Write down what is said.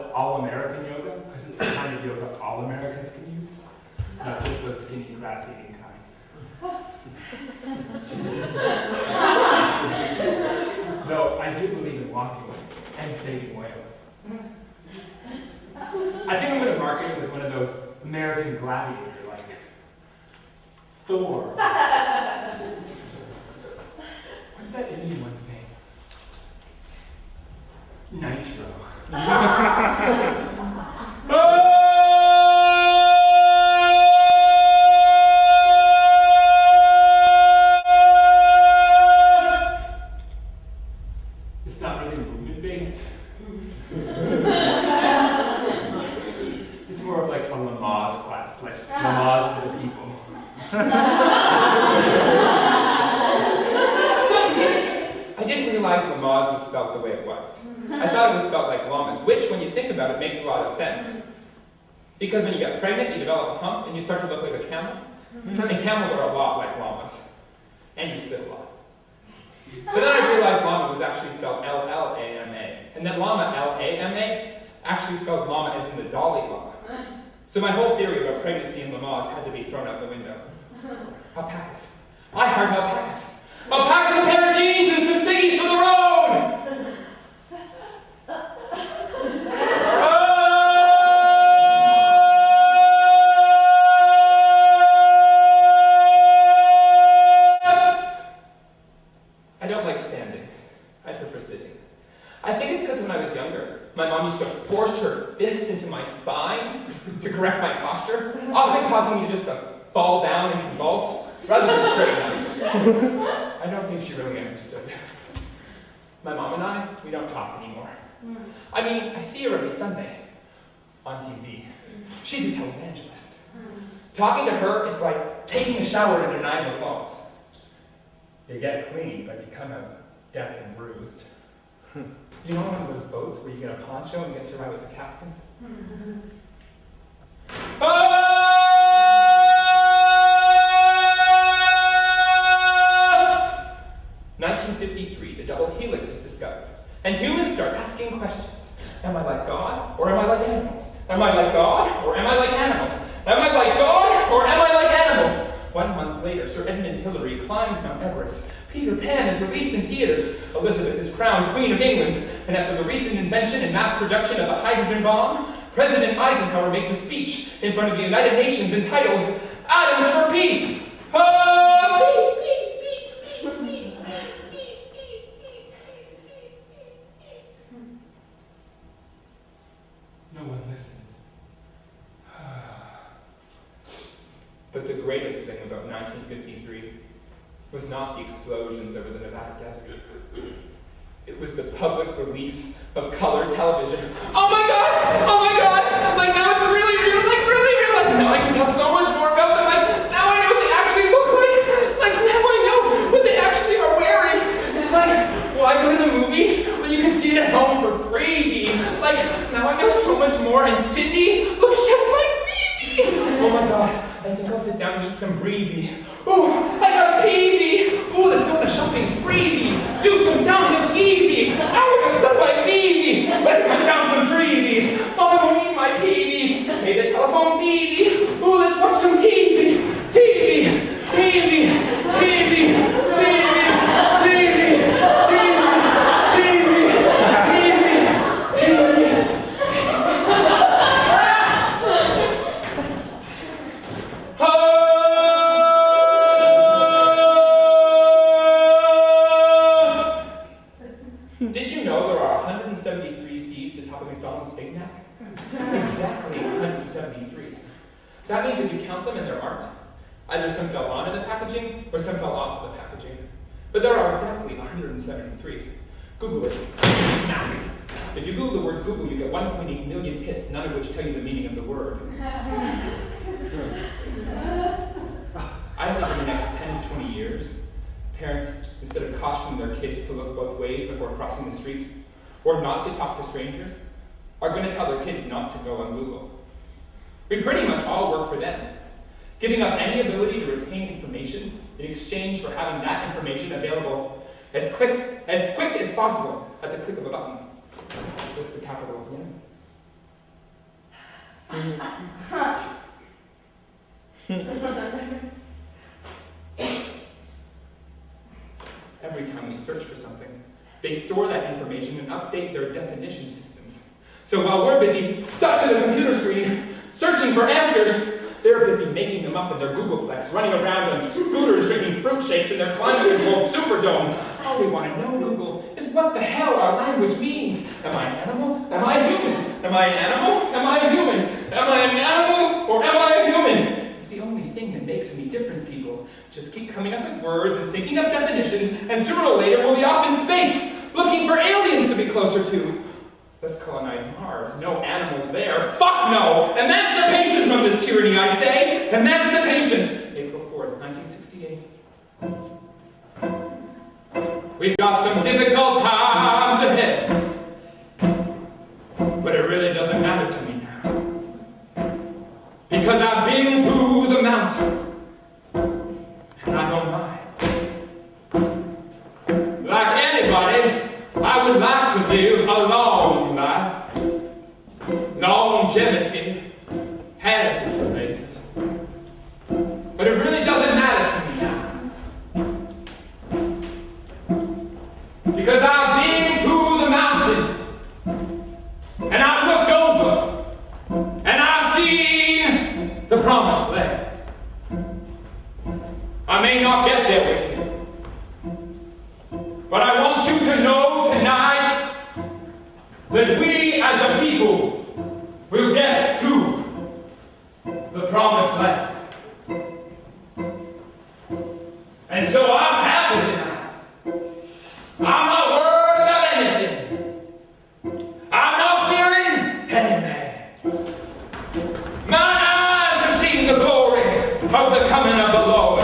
it All-American Yoga, because it's the kind of yoga all Americans can use, not just the skinny, grass-eating kind. Though I do believe in walking and saving whales. I think I'm going to market it with one of those American Gladiator, like Thor. What's that Indian one's name? Nitro. It's not really movement-based. It's more of like a Lamaze class, like Lamaze for the people. I didn't realize Lamaze was spelled the way it was. I thought it was spelled like llamas, which, when you think about it, makes a lot of sense. Because when you get pregnant, you develop a hump, and you start to look like a camel. And camels are a lot like llamas. And you spit a lot. But then I realized llama was actually spelled L-L-A-M-A. And that llama, L-A-M-A, actually spells llama as in the Dalai Lama. So my whole theory about pregnancy and Lamaze had to be thrown out the window. Alpacas. I heard alpacas. Alpacas, a pair of jeans and some ciggies for the road! I don't like standing. I prefer sitting. I think it's because when I was younger, my mom used to force her fist into my spine to correct my posture, often causing me just to fall down and convulse, rather than straighten up. I don't think she really understood. My mom and I, we don't talk anymore. I mean, I see her every Sunday on TV. She's a televangelist. Talking to her is like taking a shower in Niagara Falls. You get clean, but you come out deaf and bruised. You know one of those boats where you get a poncho and get to ride with the captain? 1953, the double helix is discovered. And humans start asking questions. Am I like God, or am I like animals? Am I like God, or am I like animals? Am I like God, or am I like animals? 1 month later, Sir Edmund Hillary climbs Mount Everest. Peter Pan is released in theaters. Elizabeth is crowned Queen of England. And after the recent invention and mass production of the hydrogen bomb, President Eisenhower makes a speech in front of the United Nations entitled, Atoms for Peace! No one listened. But the greatest thing about 1953 was not the explosions over the Nevada desert. It was the public release of color television. Oh my God! Oh my God! Like now it's really real, like really real. Like now I can tell so much more about them. Like now I know what they actually look like. Like now I know what they actually are wearing. It's like, well, I go to the movies, but you can see it at home for free. Like now I know so much more. And Cindy looks just like me. Oh my God! I think I'll sit down and eat some brie. Ooh, I got a PB. Ooh, let's go on a shopping spree. Do some downhill ski. Ow, I got stuck by BB. Let's cut down some trees. Mom, I won't eat my PBs. Hey, the telephone BB. Ooh, let's watch some TV. TV. TV. TV. TV. TV. TV. TV. Did you know there are 173 seeds atop a McDonald's Big Mac? Exactly 173. That means if you count them and there aren't, either some fell onto the packaging or some fell off the packaging. But there are exactly 173. Google it. Snack. If you Google the word Google, you get 1.8 million hits, none of which tell you the meaning of the word. I think in the next 10 to 20 years, parents, instead of cautioning their kids to look both ways before crossing the street, or not to talk to strangers, are going to tell their kids not to go on Google. We pretty much all work for them, giving up any ability to retain information in exchange for having that information available as quick as possible at the click of a button. What's the capital of Yemen? Every time we search for something, they store that information and update their definition systems. So while we're busy, stuck to the computer screen, searching for answers, they're busy making them up in their Googleplex, running around on scooters, drinking fruit shakes in their climate-controlled Superdome. All we want to know, Google, is what the hell our language means. Am I an animal? Am I a human? Am I an animal? Am I a human? Am I an animal or am I a human? It's the only thing that makes any difference, people. Just keep coming up with words and thinking up definitions, and sooner or later we'll be off in space, looking for aliens to be closer to. Let's colonize Mars. No animals there. Fuck no! Emancipation from this tyranny, I say! Emancipation! April 4th, 1968. We've got some difficult times ahead. But it really doesn't matter to me now. Because I've been to the mountain. And I don't mind. Like anybody, I would like to live a long life. Longevity has its place. But it really doesn't matter to me now. Because I've been to the mountain. And I've looked over. And I've seen the promised land. I may not get there with you. But I want you to know tonight that we as a people will get to the promised land. And so I'm happy tonight. I'm not worried about anything. I'm not fearing any man. My eyes have seen the glory of the coming of the Lord.